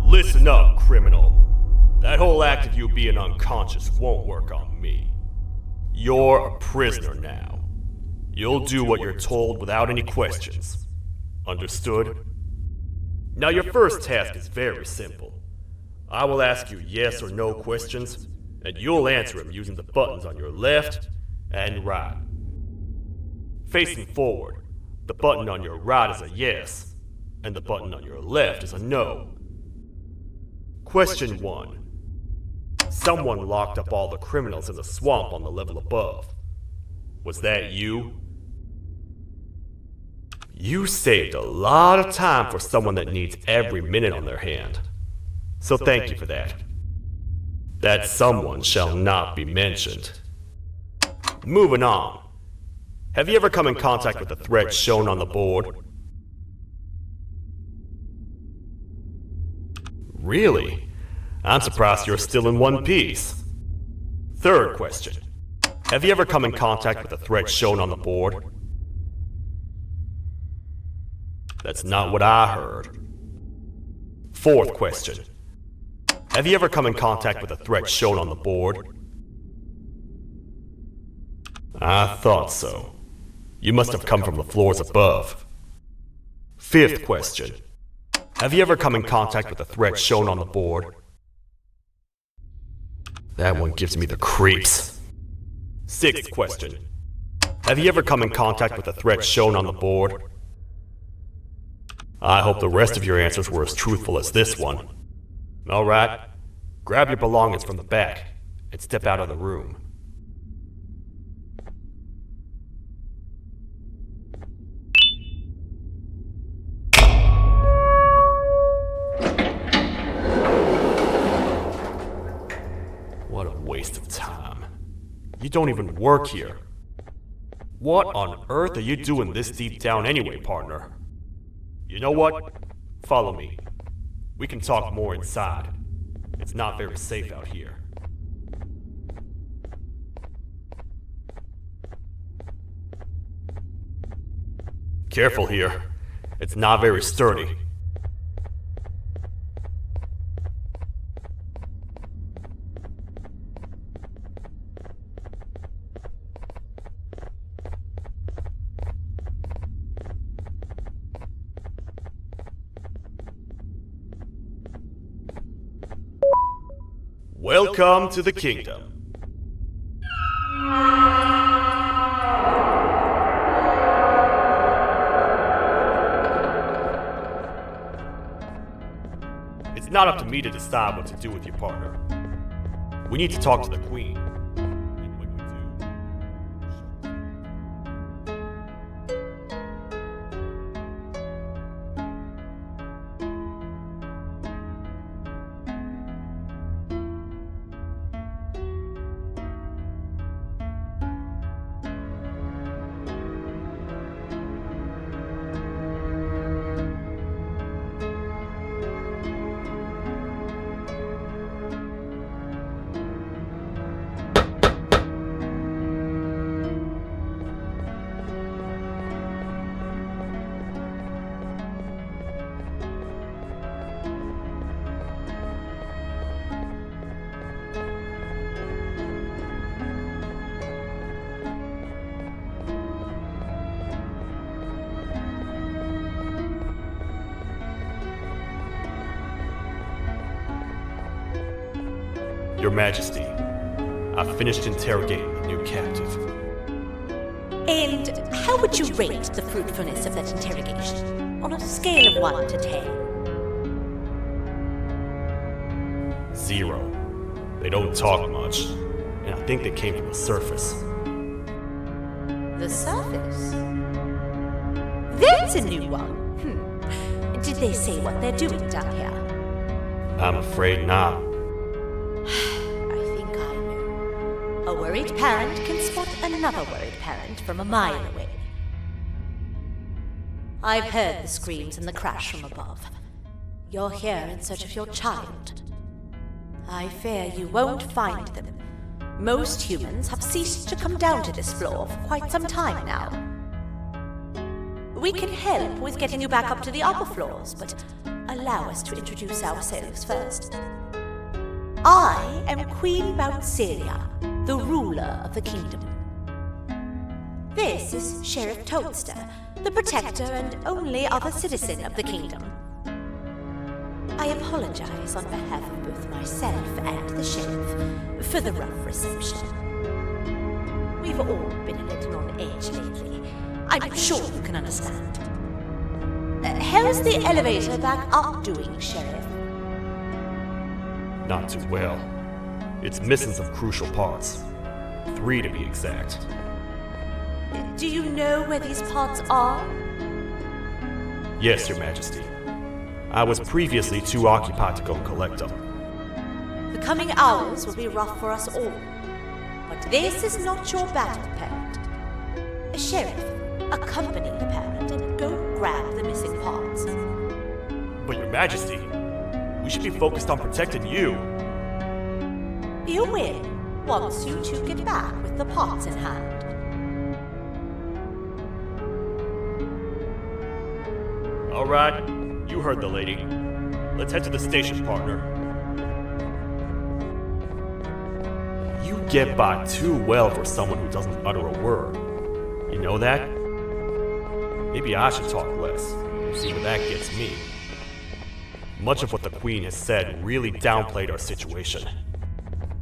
Listen up, criminal. That whole act of you being unconscious won't work on me. You're a prisoner now. You'll do what you're told without any questions. Understood? Now your first task is very simple. I will ask you yes or no questions, and you'll answer them using the buttons on your left and right. Facing forward, the button on your right is a yes, and the button on your left is a no. Question 1. Someone locked up all the criminals in the swamp on the level above. Was that you? You saved a lot of time for someone that needs every minute on their hand. So thank you for that. That someone shall not be mentioned. Moving on. Have you ever come in contact with the threat shown on the board? Really? I'm surprised you're still in one piece. Third question. Have you ever come in contact with the threat shown on the board? That's not what I heard. Fourth question. Have you ever come in contact with the threat shown on the board? I thought so. You must have come from the floors above. Fifth question. Have you ever come in contact with the threat shown on the board? That one gives me the creeps. Sixth question. Have you ever come in contact with the threat shown on the board? I hope the rest of your answers were as truthful as this one. Alright, grab your belongings from the back and step out of the room. What a waste of time. You don't even work here. What on earth are you doing this deep down anyway, partner? You know what? Follow me. We can talk more inside. It's not very safe out here. Careful here. It's not very sturdy. Welcome to the kingdom. It's not up to me to decide what to do with your partner. We need to talk to the queen. And when we do... Your Majesty, I've finished interrogating the new captive. And how would you rate the fruitfulness of that interrogation, on a scale of 1 to 10? 0. They don't talk much, and I think they came from the surface. The surface? That's a new one. Did they say what they're doing down here? I'm afraid not. I think I know. A worried parent can spot another worried parent from a mile away. I've heard the screams and the crash from above. You're here in search of your child. I fear you won't find them. Most humans have ceased to come down to this floor for quite some time now. We can help with getting you back up to the upper floors, but allow us to introduce ourselves first. I am Queen Bouncelia, the ruler of the kingdom. This is Sheriff Toadster, the protector and only other citizen of the kingdom. I apologize on behalf of both myself and the sheriff for the rough reception. We've all been a little on edge lately. I'm sure you can understand. How's the elevator back up doing, Sheriff? Not too well. It's missing some crucial parts. 3 to be exact. Do you know where these parts are? Yes, Your Majesty. I was previously too occupied to go and collect them. The coming hours will be rough for us all. But this is not your battle, parent. Sheriff, accompany the parent and go grab the missing parts. But Your Majesty, we should be focused on protecting you. You will, once you two get back with the parts in hand. All right, you heard the lady. Let's head to the station, partner. You get by too well for someone who doesn't utter a word. You know that? Maybe I should talk less. See where that gets me. Much of what the Queen has said really downplayed our situation.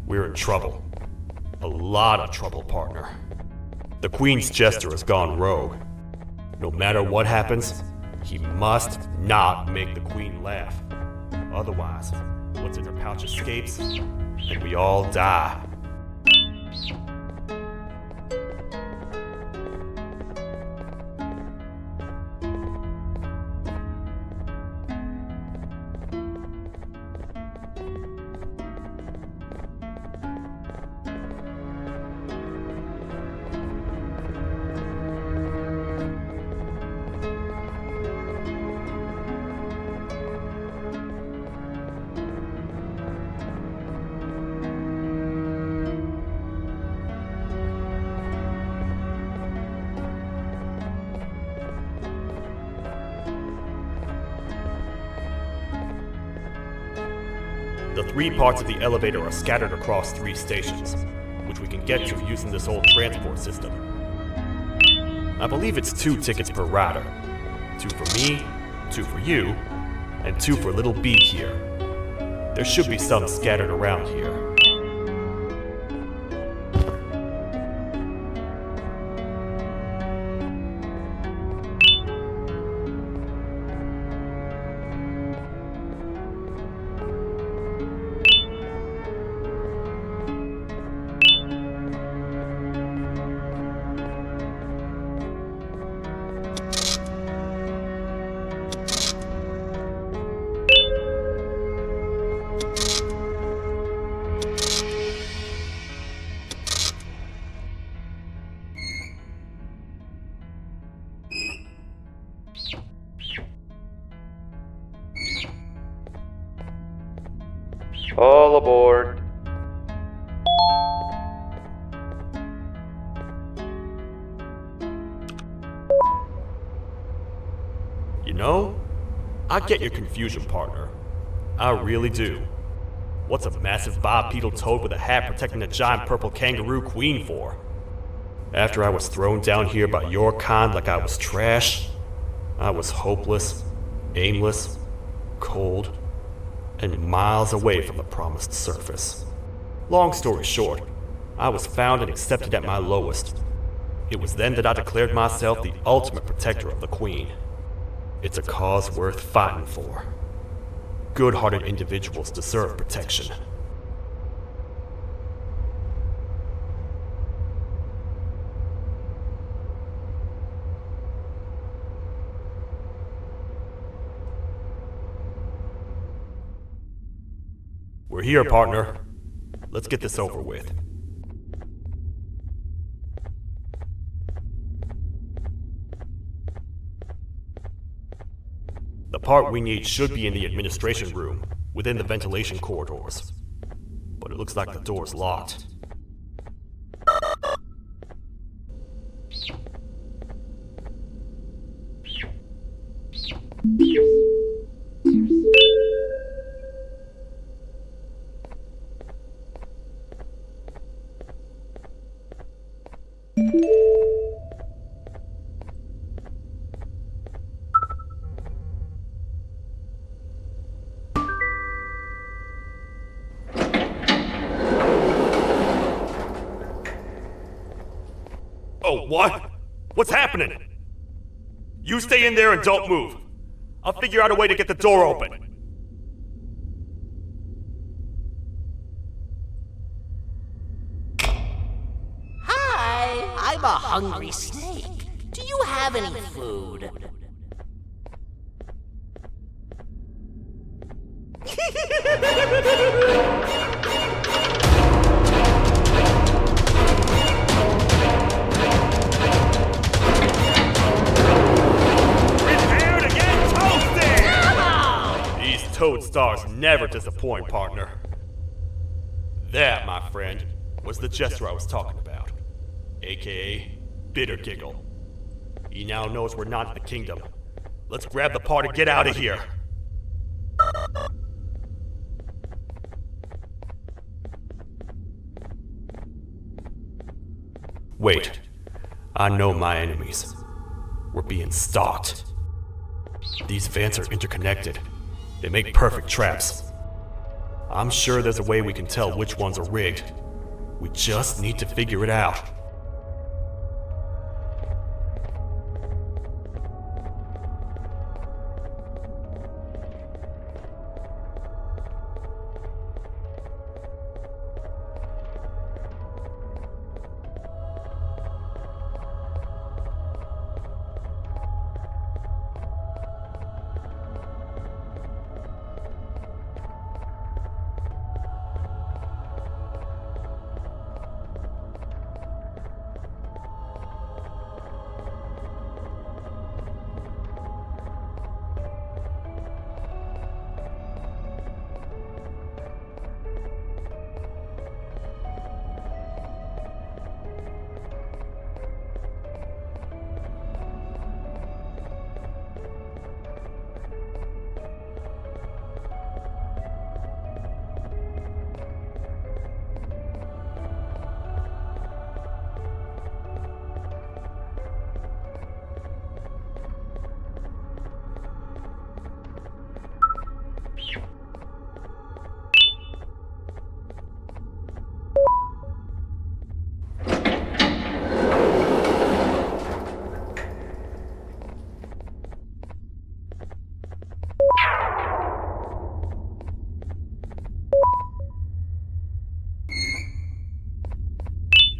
We're in trouble. A lot of trouble, partner. The Queen's jester has gone rogue. No matter what happens, he must not make the Queen laugh. Otherwise, what's in her pouch escapes, and we all die. The 3 parts of the elevator are scattered across 3 stations, which we can get to using this old transport system. I believe it's 2 tickets per rider. 2 for me, 2 for you, and 2 for little B here. There should be some scattered around here. All aboard. You know, I get your confusion, partner. I really do. What's a massive bipedal toad with a hat protecting a giant purple kangaroo queen for? After I was thrown down here by your kind like I was trash, I was hopeless, aimless, cold, and miles away from the promised surface. Long story short, I was found and accepted at my lowest. It was then that I declared myself the ultimate protector of the Queen. It's a cause worth fighting for. Good-hearted individuals deserve protection. We're here, partner. Let's get this over with. The part we need should be in the administration room, within the ventilation corridors. But it looks like the door's locked. Oh, what? What's happening? You stay in there and don't move. I'll figure out a way to get the door open. Hi, I'm a hungry snake. Do you have any food? Prepare to get toasted! These toad stars never disappoint, partner. That, my friend, was the gesture I was talking about. AKA, Bitter Giggle. He now knows we're not in the kingdom. Let's grab the part and get out of here. Wait, I know my enemies. We're being stalked. These vents are interconnected. They make perfect traps. I'm sure there's a way we can tell which ones are rigged. We just need to figure it out.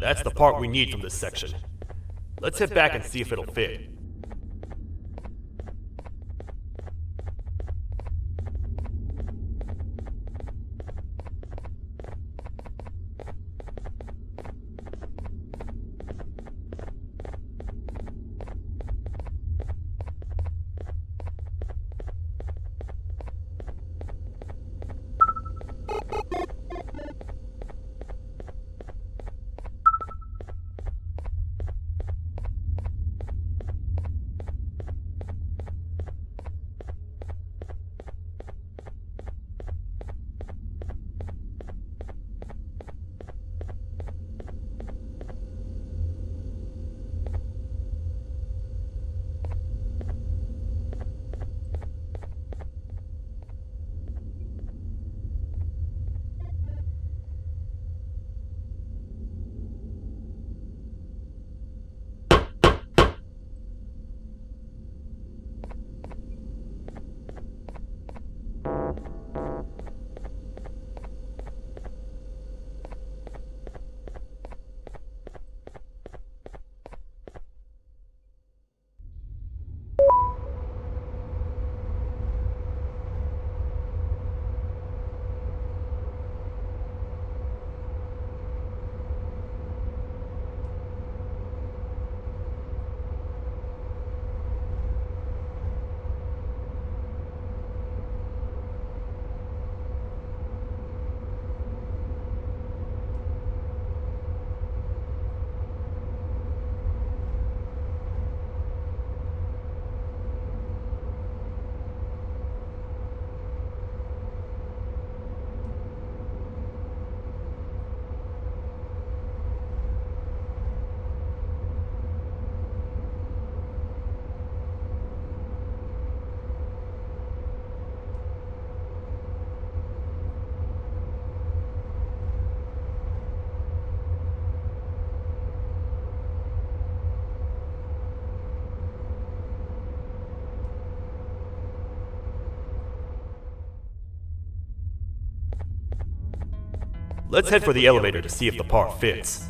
That's the part we need from this section. Let's head back and see if it'll fit. Let's head for the elevator to see if the part fits.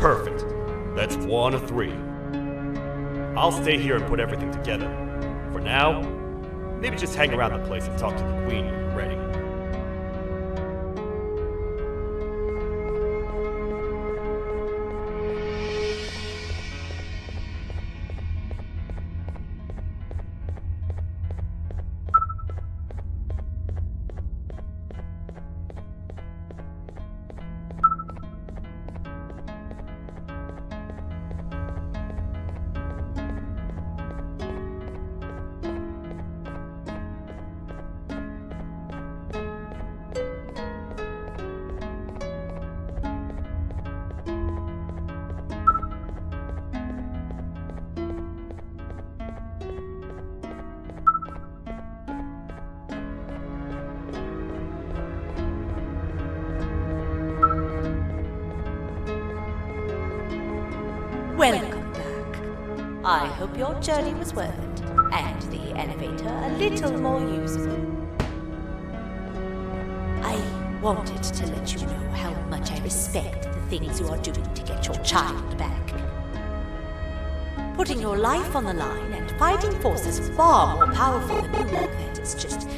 Perfect. That's 1 of 3. I'll stay here and put everything together. For now, maybe just hang around the place and talk to the Queen when you're ready. Welcome back. I hope your journey was worth it, and the elevator a little more usable. I wanted to let you know how much I respect the things you are doing to get your child back. Putting your life on the line and fighting forces far more powerful than you like that is just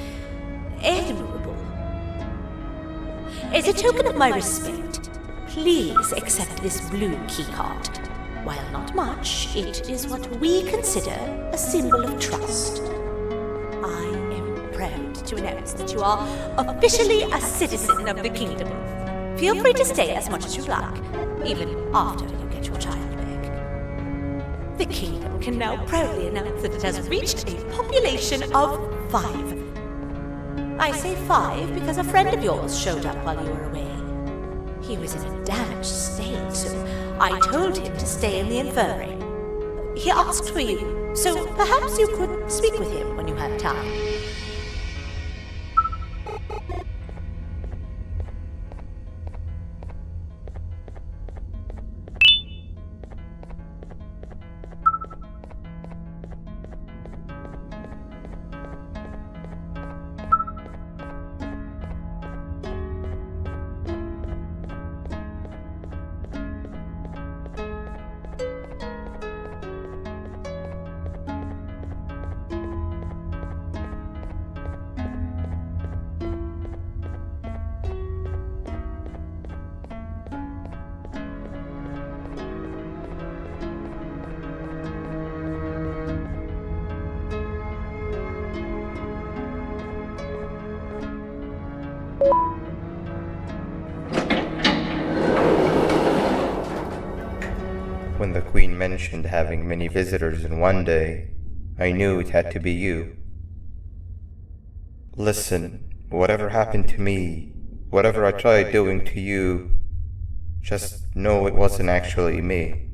admirable. As a token of my respect, please accept this blue keycard. While not much, it is what we consider a symbol of trust. I am proud to announce that you are officially a citizen of the kingdom. Feel free to stay as much as you like, even after you get your child back. The kingdom can now proudly announce that it has reached a population of 5. I say 5 because a friend of yours showed up while you were away. He was in a damaged state, so I told him to stay in the infirmary. He asked for you, so perhaps you could speak with him when you have time. When the Queen mentioned having many visitors in one day, I knew it had to be you. Listen, whatever happened to me, whatever I tried doing to you, just know it wasn't actually me.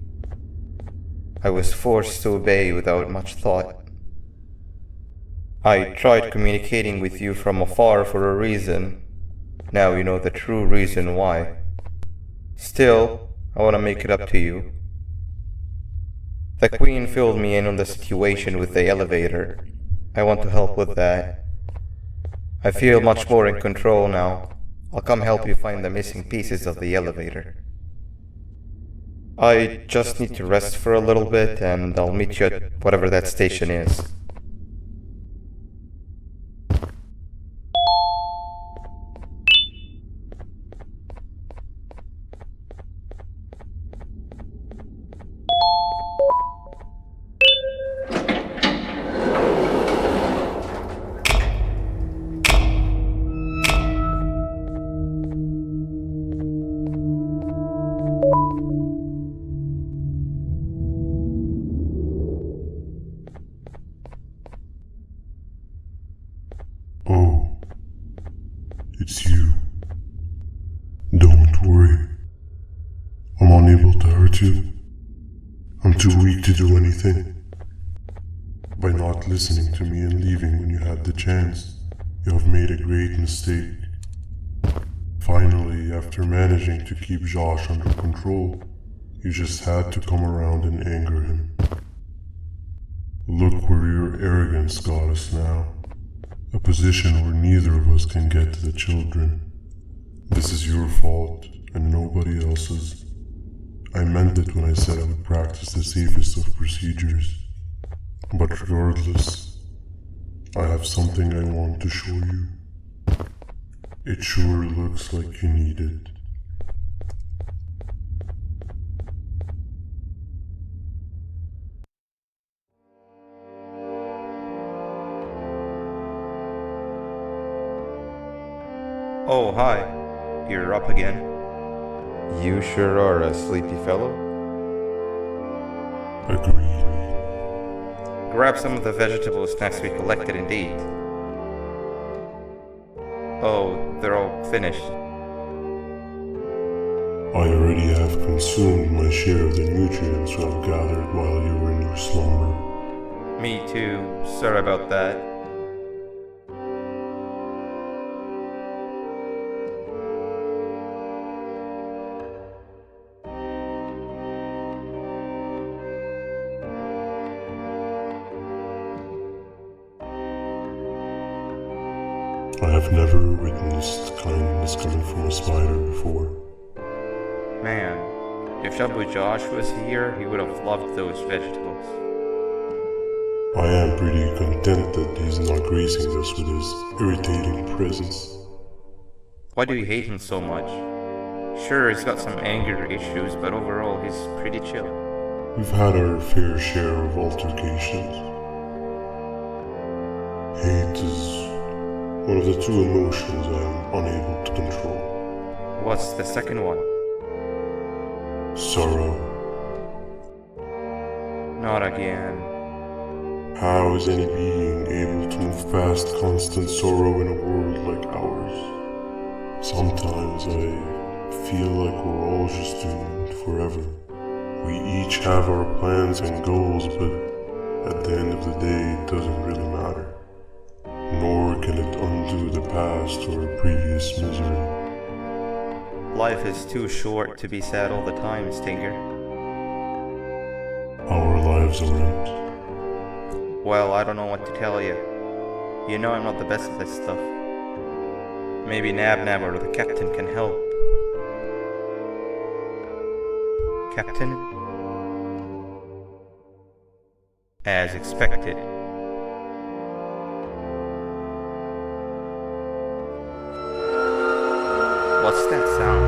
I was forced to obey without much thought. I tried communicating with you from afar for a reason. Now you know the true reason why. Still, I want to make it up to you. The Queen filled me in on the situation with the elevator. I want to help with that. I feel much more in control now. I'll come help you find the missing pieces of the elevator. I just need to rest for a little bit, and I'll meet you at whatever that station is. Oh, it's you. Don't worry. I'm unable to hurt you. I'm too weak to do anything. By not listening to me and leaving when you had the chance, you have made a great mistake. Finally, after managing to keep Josh under control, you just had to come around and anger him. Look where your arrogance got us now. A position where neither of us can get to the children. This is your fault, and nobody else's. I meant it when I said I would practice the safest of procedures. But regardless, I have something I want to show you. It sure looks like you need it. Oh, hi. You're up again. You sure are a sleepy fellow. Agreed. Grab some of the vegetable snacks we collected indeed. Oh, they're all finished. I already have consumed my share of the nutrients you have gathered while you were in your slumber. Me too. Sorry about that. I have never witnessed kindness coming from a spider before. Man, if Shabu Josh was here, he would have loved those vegetables. I am pretty content that he's not gracing us with his irritating presence. Why do you hate him so much? Sure, he's got some anger issues, but overall he's pretty chill. We've had our fair share of altercations. Hate is one of the two emotions I am unable to control. What's the second one? Sorrow. Not again. How is any being able to move past constant sorrow in a world like ours? Sometimes I feel like we're all just doomed forever. We each have our plans and goals, but at the end of the day, it doesn't really matter. Nor can it undo the past or previous misery. Life is too short to be sad all the time, Stinger. Our lives aren't. Well, I don't know what to tell you. You know I'm not the best at this stuff. Maybe Nab or the captain can help. Captain? As expected. What's that sound?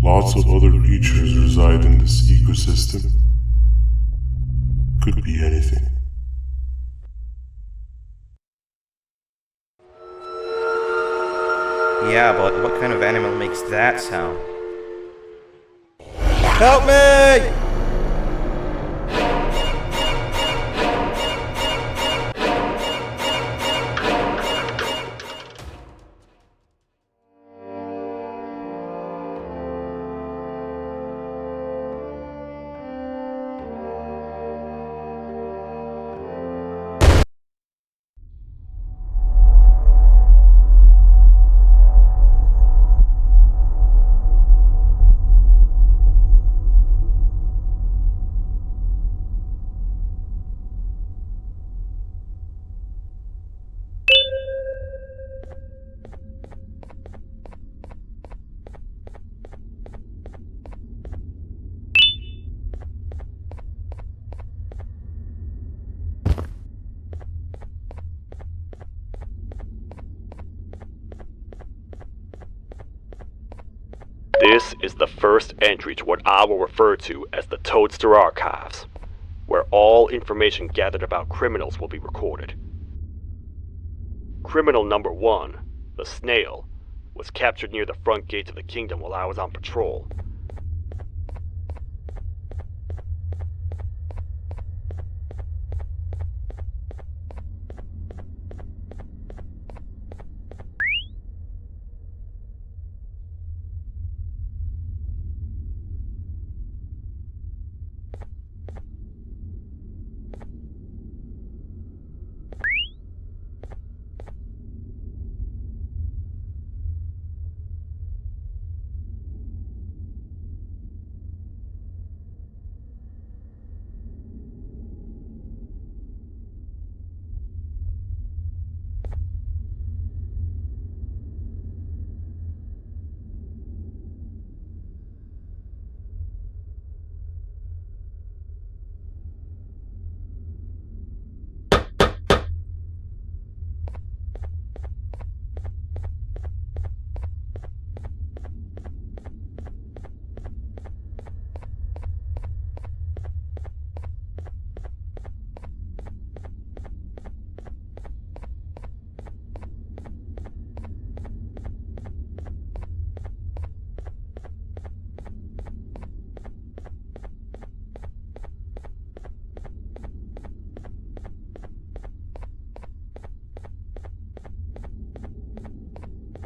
Lots of other creatures reside in this ecosystem. Could be anything. Yeah, but what kind of animal makes that sound? Help me! This is the first entry to what I will refer to as the Toadster Archives, where all information gathered about criminals will be recorded. Criminal number 1, the Snail, was captured near the front gates of the kingdom while I was on patrol.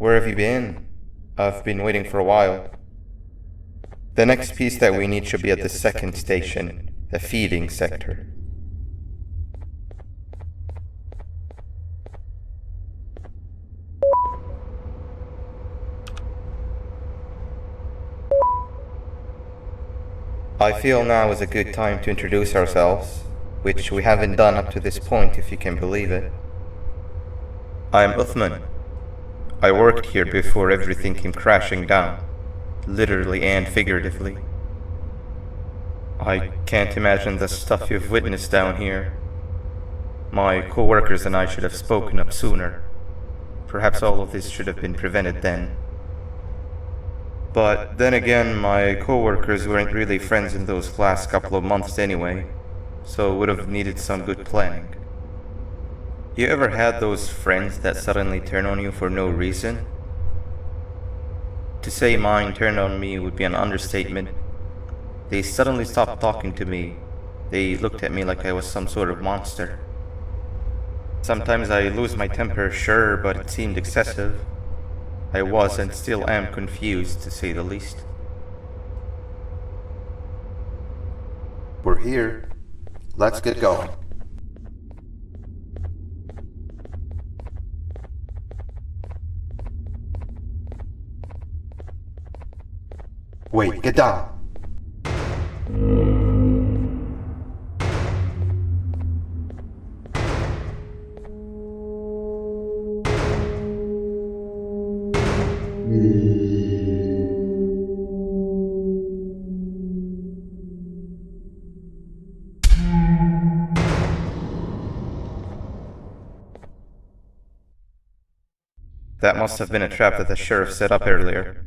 Where have you been? I've been waiting for a while. The next piece that we need should be at the second station, the feeding sector. I feel now is a good time to introduce ourselves, which we haven't done up to this point, if you can believe it. I'm Uthman. I worked here before everything came crashing down, literally and figuratively. I can't imagine the stuff you've witnessed down here. My co-workers and I should have spoken up sooner. Perhaps all of this should have been prevented then. But then again, my co-workers weren't really friends in those last couple of months anyway, so would have needed some good planning. You ever had those friends that suddenly turn on you for no reason? To say mine turned on me would be an understatement. They suddenly stopped talking to me. They looked at me like I was some sort of monster. Sometimes I lose my temper, sure, but it seemed excessive. I was and still am confused, to say the least. We're here. Let's get going. Wait, get down. That must have been a trap that the sheriff set up earlier.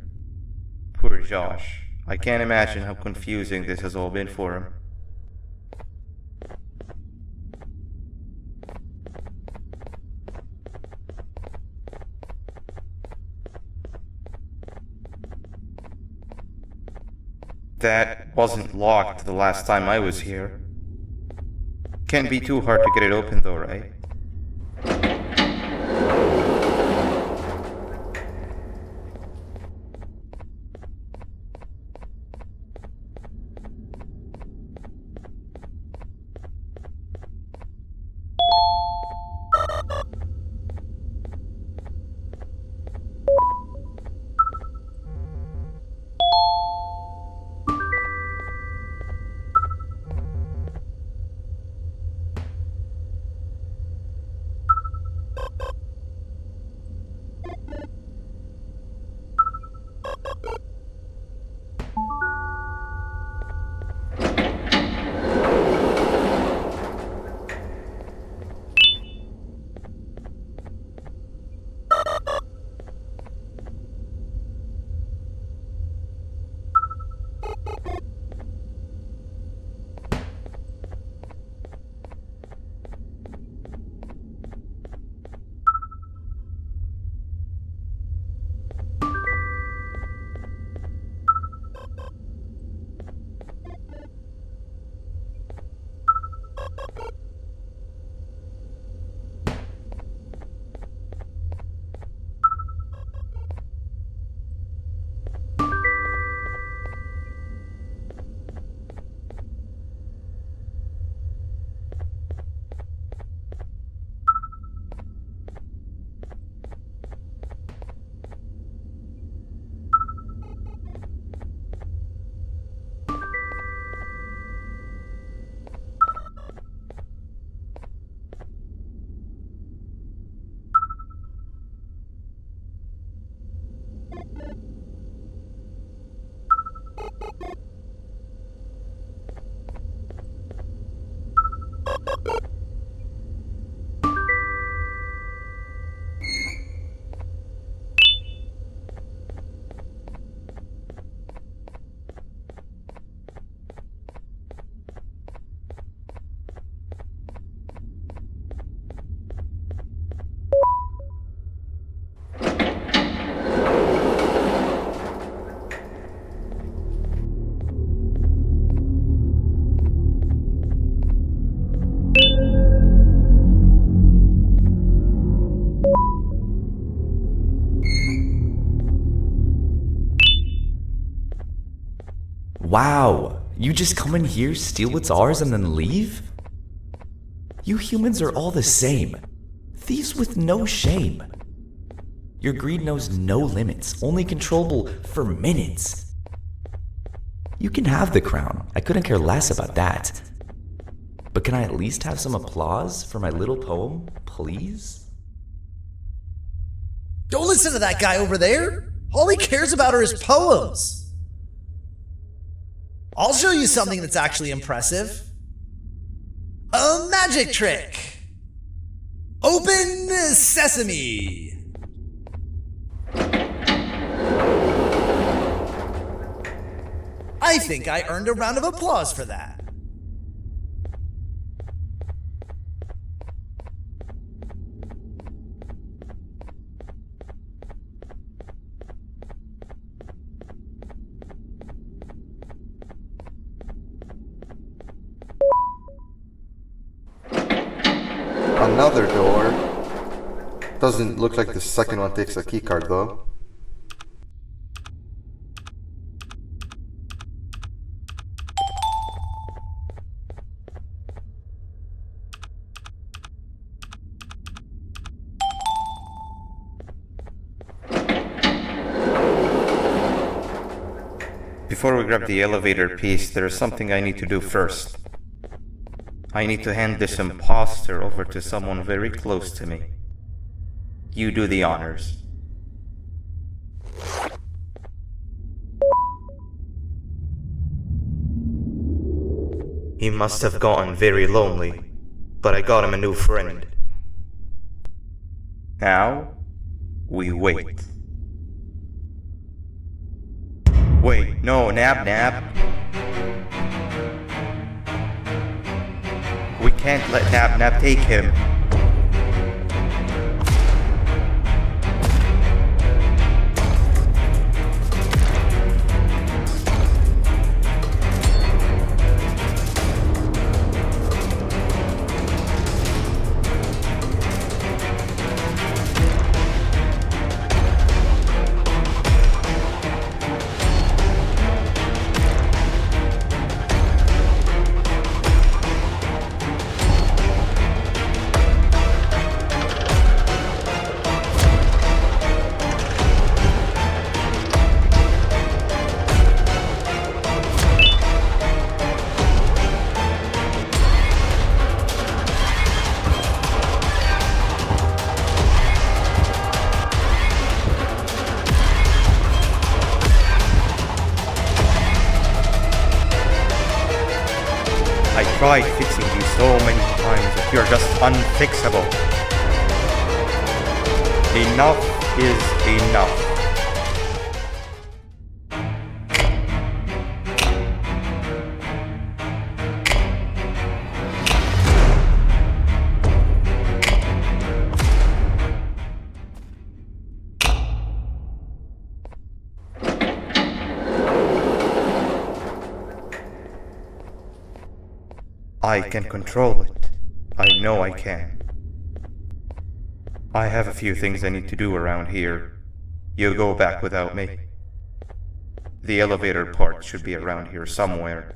Poor Josh. I can't imagine how confusing this has all been for him. That wasn't locked the last time I was here. Can't be too hard to get it open though, right? Wow, you just come in here, steal what's ours, and then leave? You humans are all the same. Thieves with no shame. Your greed knows no limits, only controllable for minutes. You can have the crown, I couldn't care less about that. But can I at least have some applause for my little poem, please? Don't listen to that guy over there! All he cares about are his poems! I'll show you something that's actually impressive. A magic trick! Open sesame! I think I earned a round of applause for that. Another door. Doesn't look like the second one takes a keycard though. Before we grab the elevator piece, there is something I need to do first. I need to hand this imposter over to someone very close to me. You do the honors. He must have gotten very lonely, but I got him a new friend. Now, we wait. Wait, no, Nab. We can't let Nab take him. I tried fixing you so many times that you're just unfixable. Enough is enough. I can control it. I know I can. I have a few things I need to do around here. You go back without me. The elevator part should be around here somewhere.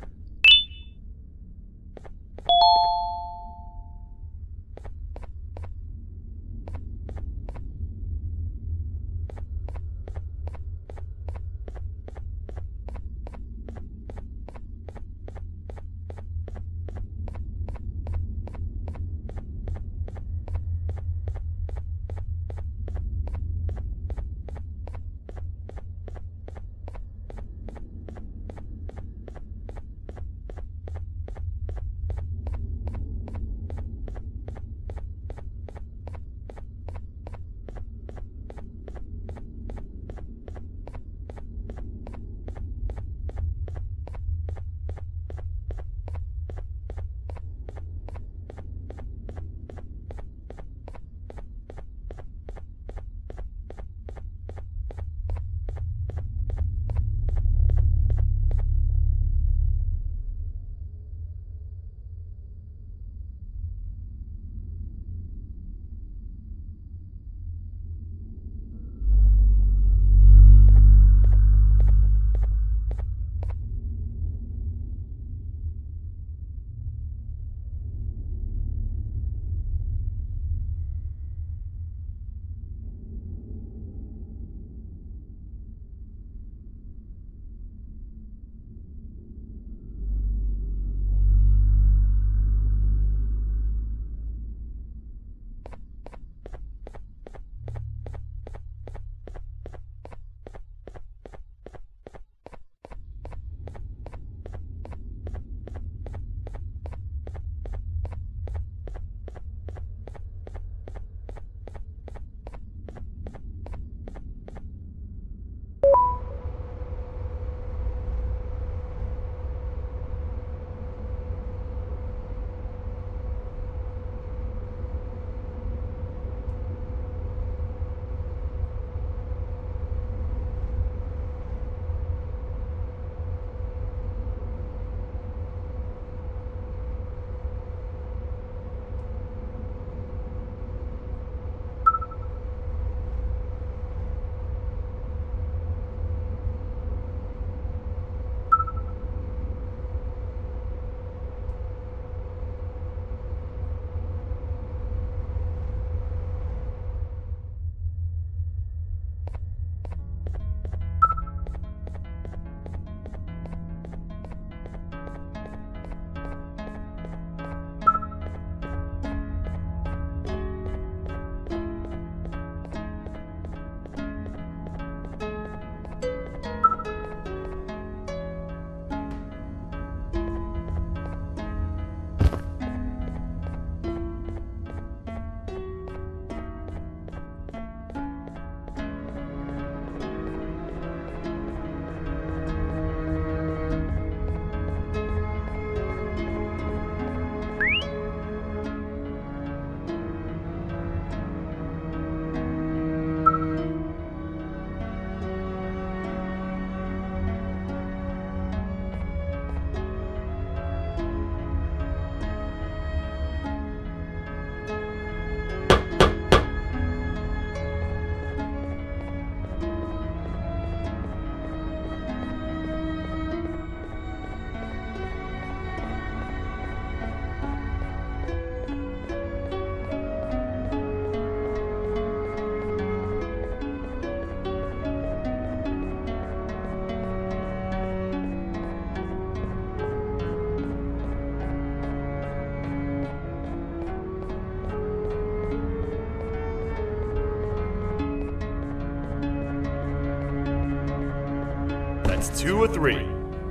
That's 2 of 3.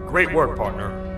Great work, partner.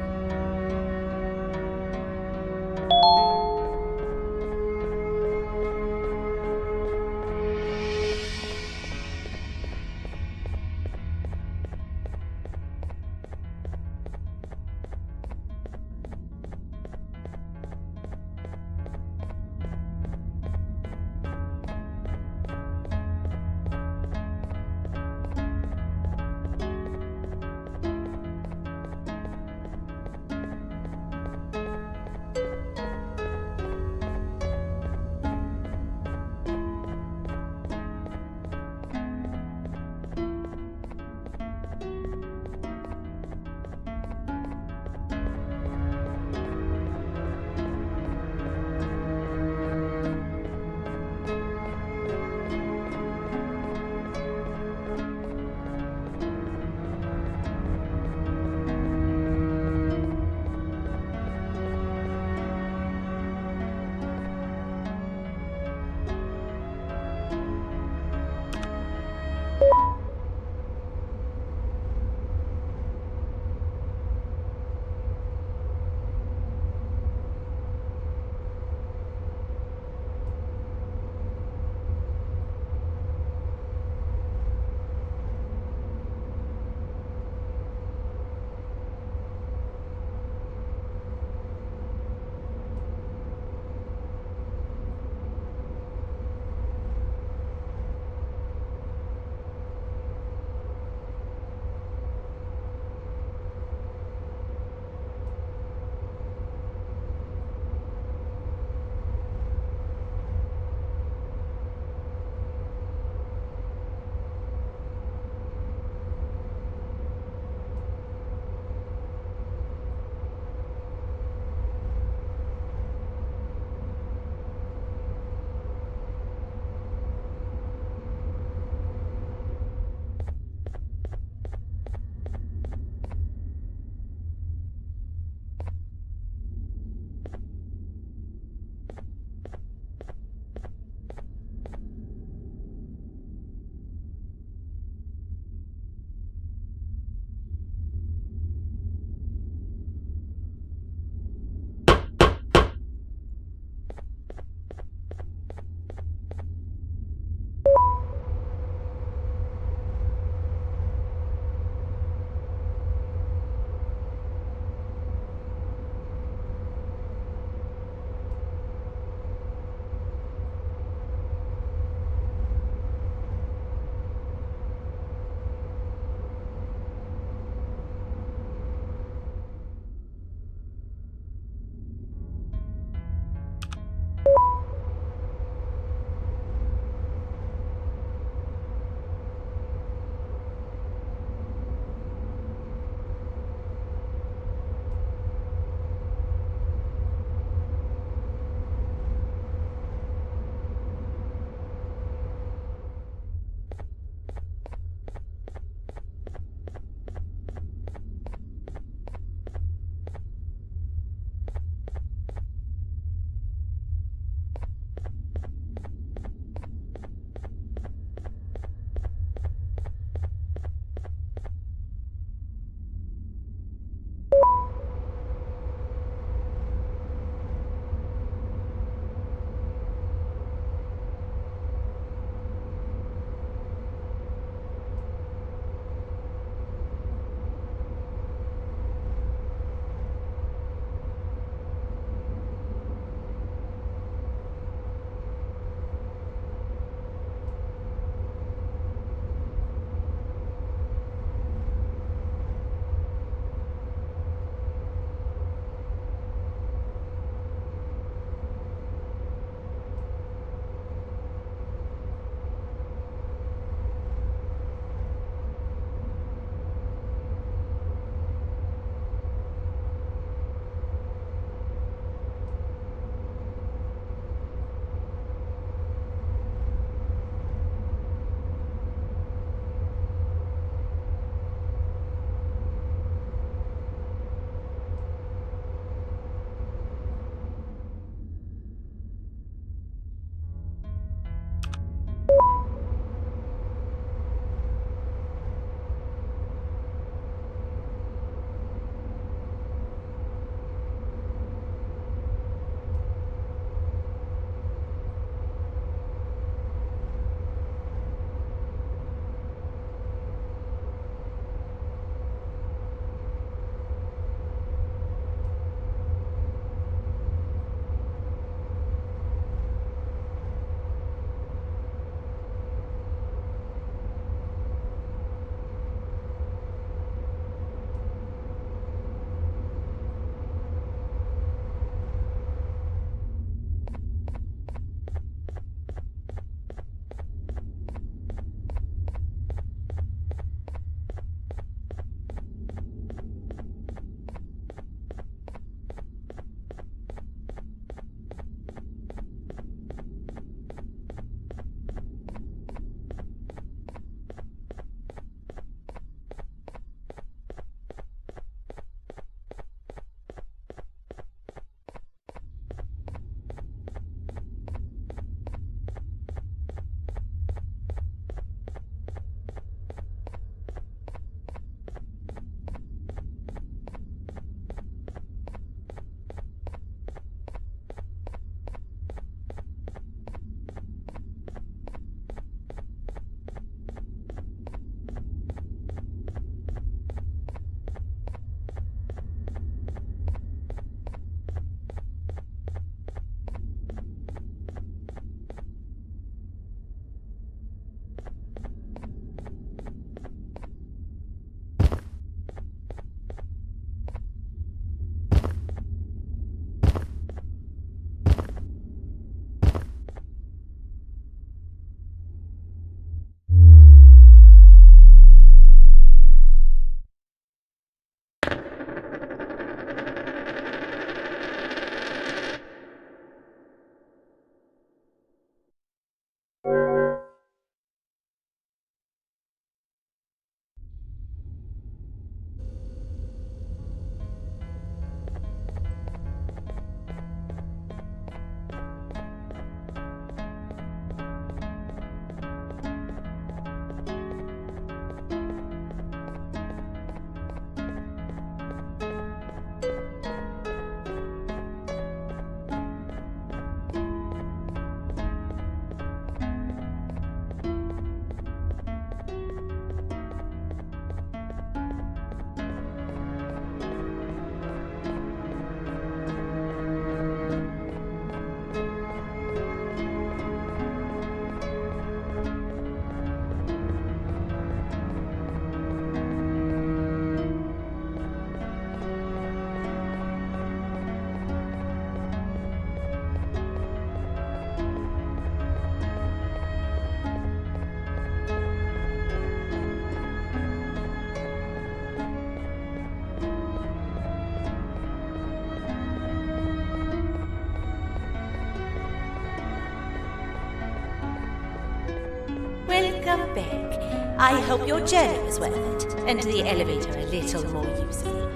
I hope your journey was worth it, and the elevator a little more usable.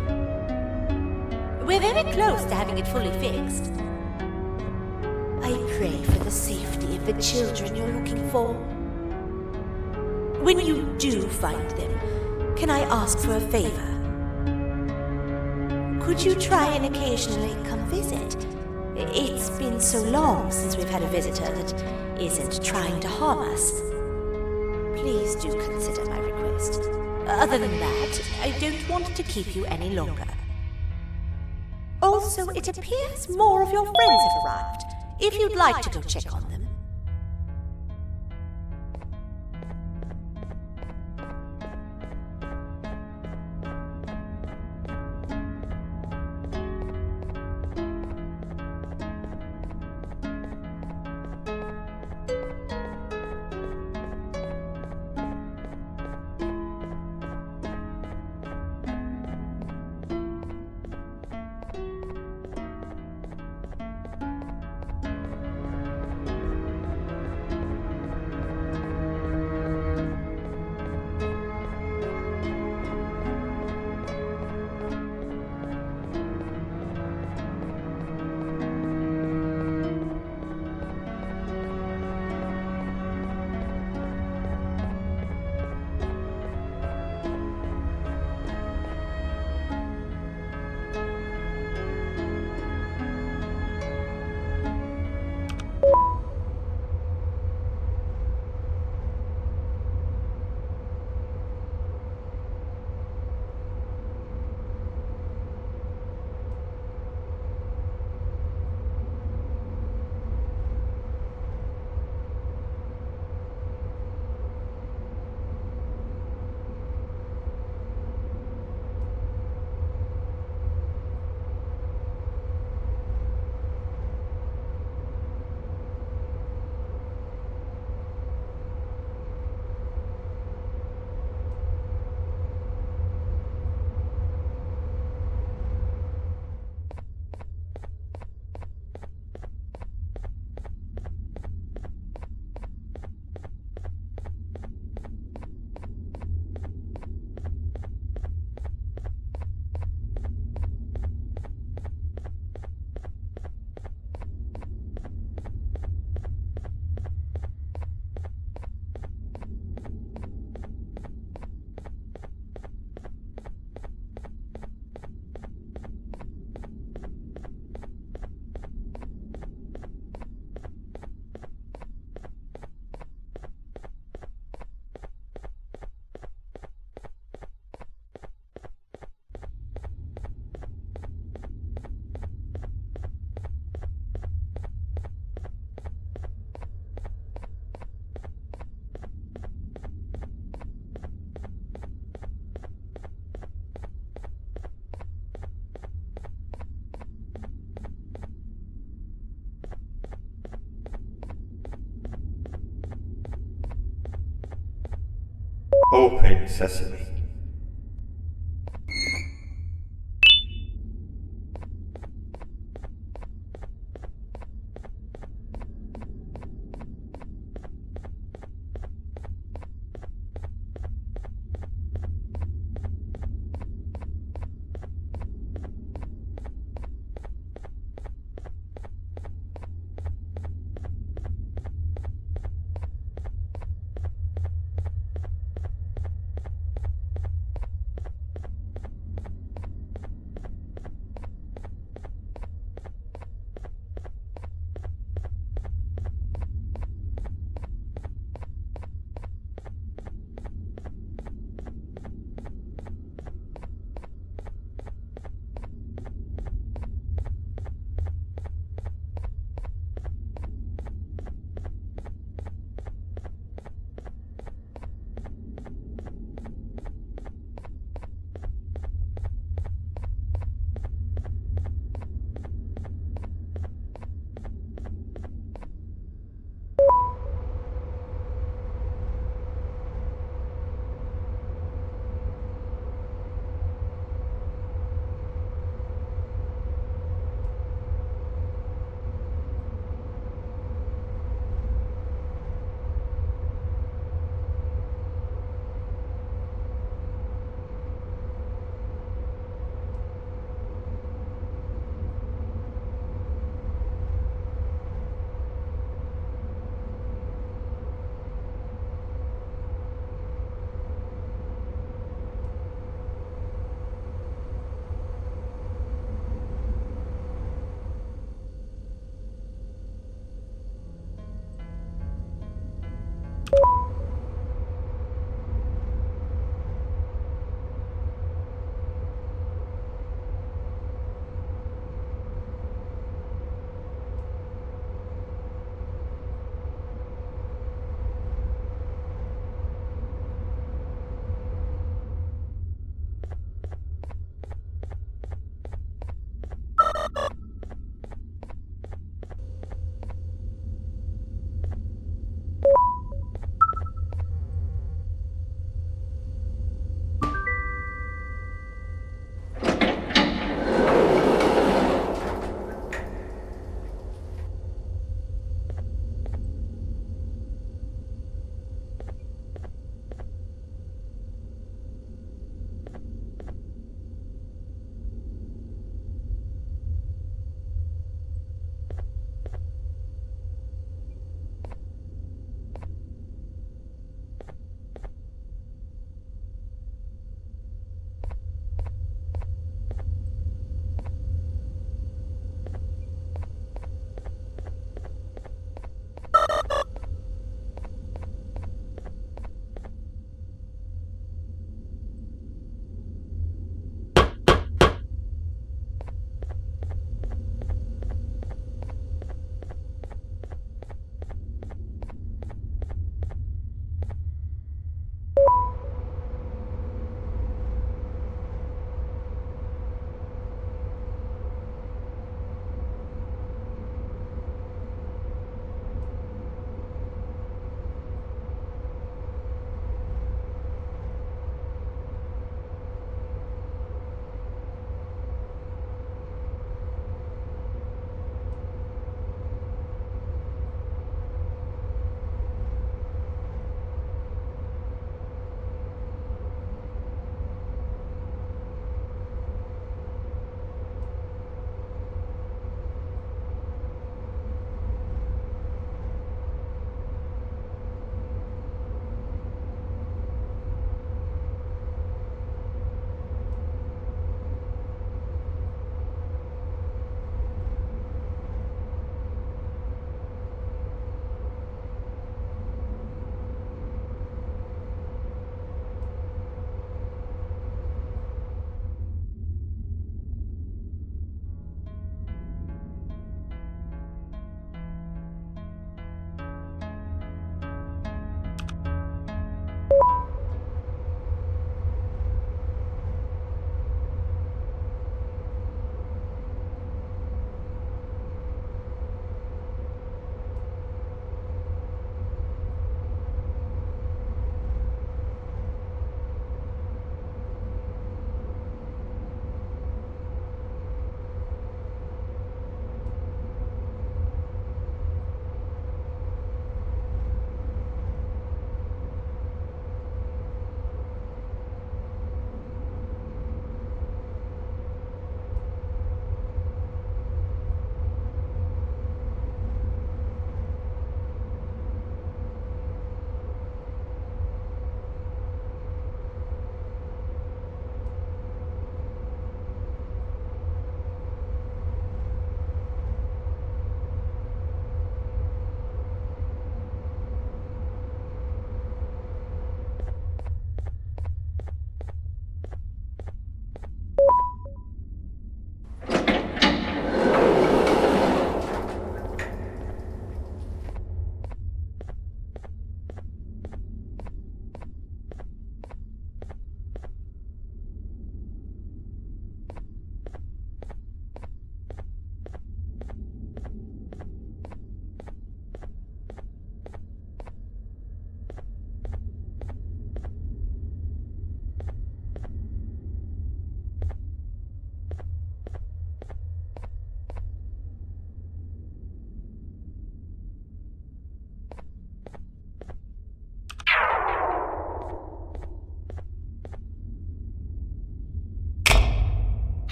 We're very close to having it fully fixed. I pray for the safety of the children you're looking for. When you do find them, can I ask for a favor? Could you try and occasionally come visit? It's been so long since we've had a visitor that isn't trying to harm us. Please do consider my request. Other than that, I don't want to keep you any longer. Also, it appears more of your friends have arrived. If you'd like to go check on them. Open sesame.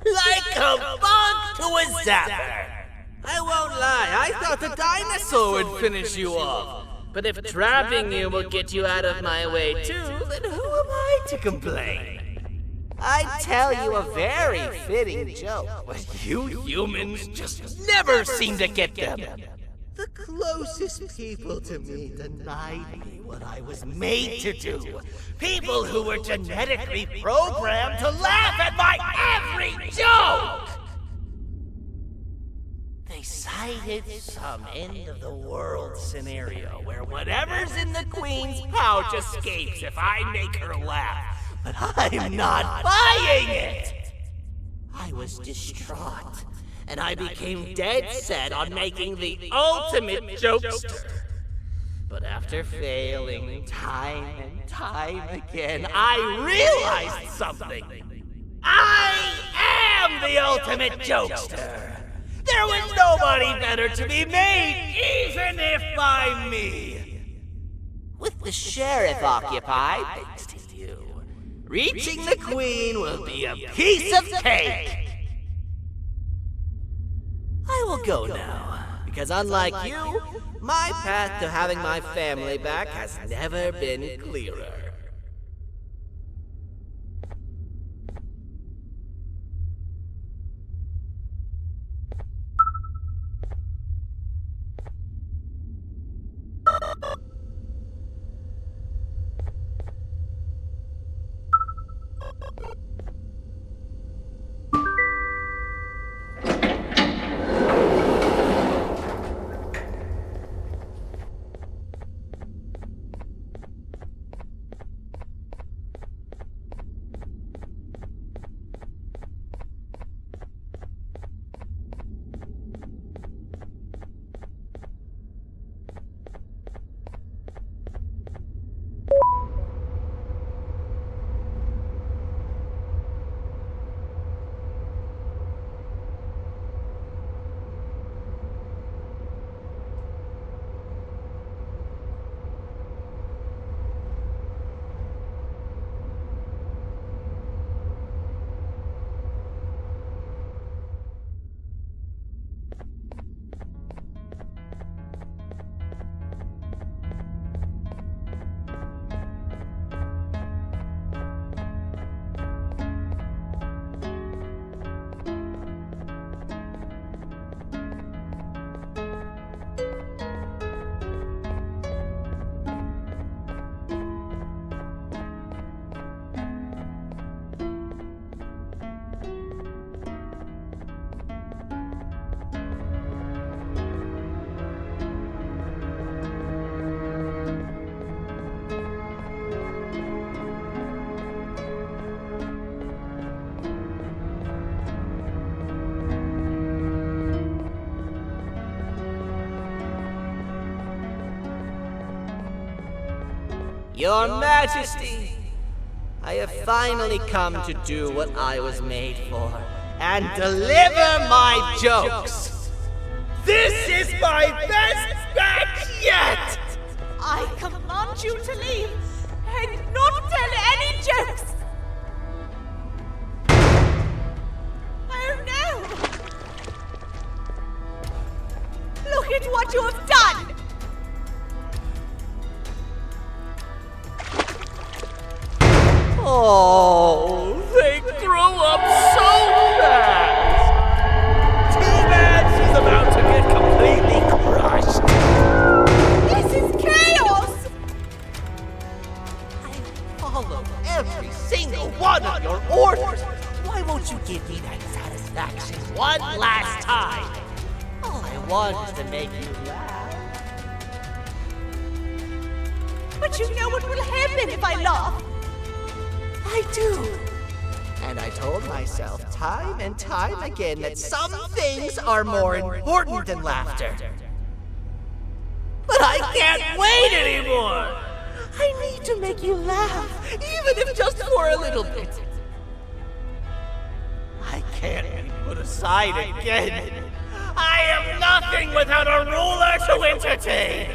Like a bug to a zapper. I won't lie, I thought the dinosaur would finish you off. But if trapping you will get you out of my way too, then who am I to complain? I'd tell you a very fitting joke, but you humans just never seem to get them. The closest people to me denied me what I was made to do. People who were genetically programmed to laugh at my every joke! They It's some end of the world scenario where whatever's in the queen's pouch escapes if I make her laugh. But I'm not buying it! I was distraught, and I became dead set on making the ultimate jokester. But after failing time and time again, I realized something. I am the ultimate jokester! There was nobody better to be made, even if by me. With the sheriff occupied, thanks to you, reaching the queen will be a piece of cake. I will go now, because unlike you, my path to having my family back has never been clearer. Your Majesty, I have finally come to do what I was made for, and deliver my jokes. This is my best batch yet! I command you to leave and not tell any jokes! Oh no! Look at what you have done! Oh, they grew up so fast! Too bad she's about to get completely crushed. This is chaos! I follow every single one of your orders. Why won't you give me that satisfaction one last time? All I want is to make you laugh. But you know what will happen if I laugh. I do. And I told myself time and time again that some things are more important than laughter. But I can't wait anymore! I need to make you laugh, even if just for a little bit. I can't be put aside again. I am nothing without a ruler to entertain.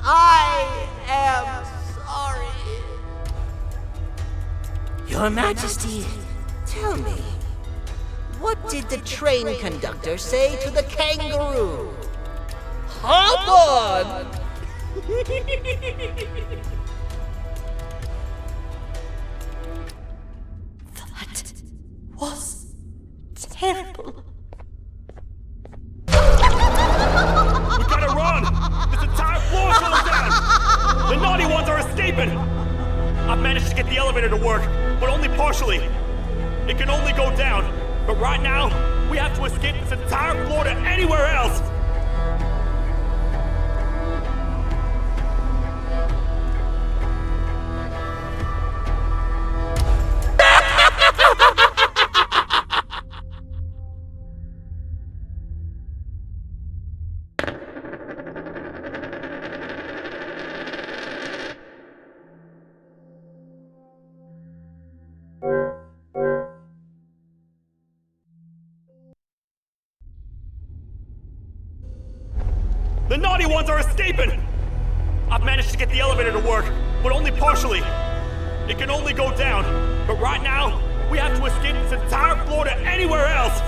I am sorry. Your Majesty, tell me, what did the train conductor say to the kangaroo? Hop on! That was terrible. We gotta run! This entire floor closed down! The naughty ones are escaping! I've managed to get the elevator to work, but only partially. It can only go down, but right now, we we have to escape this entire floor to anywhere else! The naughty ones are escaping! I've managed to get the elevator to work, but only partially. It can only go down, but right now, we have to escape this entire floor to anywhere else!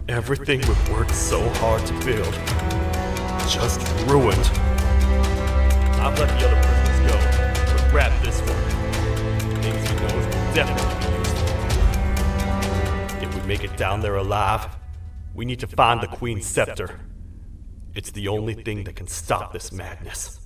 Everything we've worked so hard to build, just ruined. I've let the other prisoners go, but grab this one. Things he knows will definitely be useful. If we make it down there alive, we need to find the Queen's scepter. It's the only thing that can stop this madness.